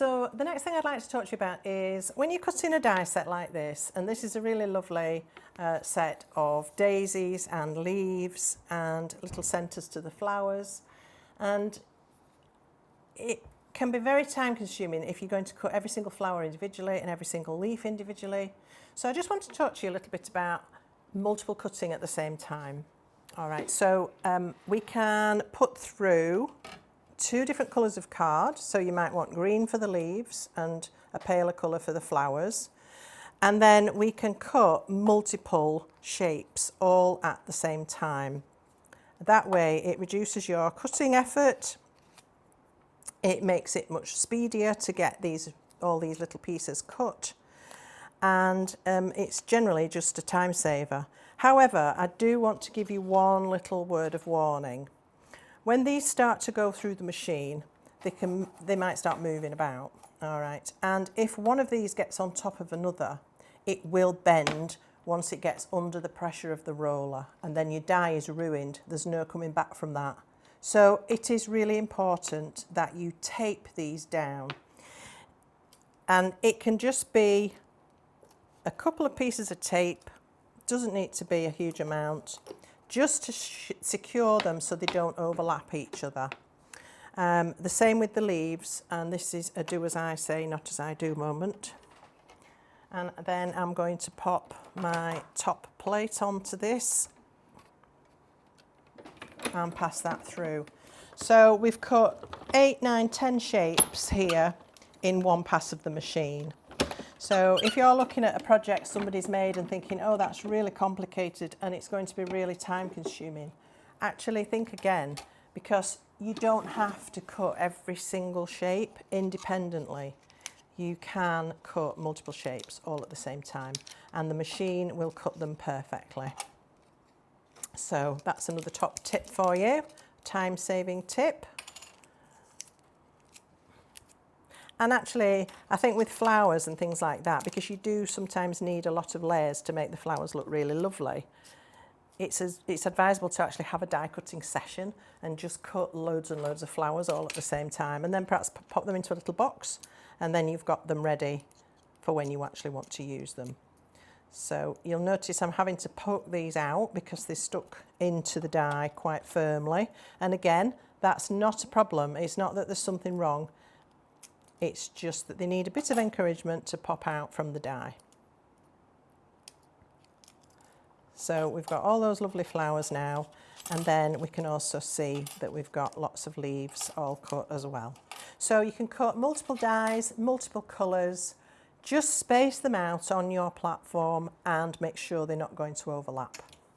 So the next thing I'd like to talk to you about is when you're cutting a die set like this, and this is a really lovely set of daisies and leaves and little centres to the flowers, and it can be very time consuming if you're going to cut every single flower individually and every single leaf individually. So I just want to talk to you a little bit about multiple cutting at the same time. All right, so we can put through 2 different colours of card, so you might want green for the leaves and a paler colour for the flowers, and then we can cut multiple shapes all at the same time. That way it reduces your cutting effort, it makes it much speedier to get all these little pieces cut, and it's generally just a time saver. However, I do want to give you one little word of warning. When these start to go through the machine, they might start moving about, all right? And if one of these gets on top of another, it will bend once it gets under the pressure of the roller, and then your die is ruined. There's no coming back from that. So it is really important that you tape these down. And it can just be a couple of pieces of tape, doesn't need to be a huge amount, just to secure them so they don't overlap each other. The same with the leaves, and this is a do as I say, not as I do moment. And then I'm going to pop my top plate onto this and pass that through. So we've cut 8, 9, 10 shapes here in one pass of the machine. So if you're looking at a project somebody's made and thinking, oh, that's really complicated and it's going to be really time consuming, actually think again, because you don't have to cut every single shape independently. You can cut multiple shapes all at the same time, and the machine will cut them perfectly. So that's another top tip for you, time-saving tip. And actually, I think with flowers and things like that, because you do sometimes need a lot of layers to make the flowers look really lovely, it's advisable to actually have a die cutting session and just cut loads and loads of flowers all at the same time, and then perhaps pop them into a little box, and then you've got them ready for when you actually want to use them. So you'll notice I'm having to poke these out because they're stuck into the die quite firmly. And again, that's not a problem. It's not that there's something wrong. It's just that they need a bit of encouragement to pop out from the die. So we've got all those lovely flowers now, and then we can also see that we've got lots of leaves all cut as well. So you can cut multiple dies, multiple colours, just space them out on your platform and make sure they're not going to overlap.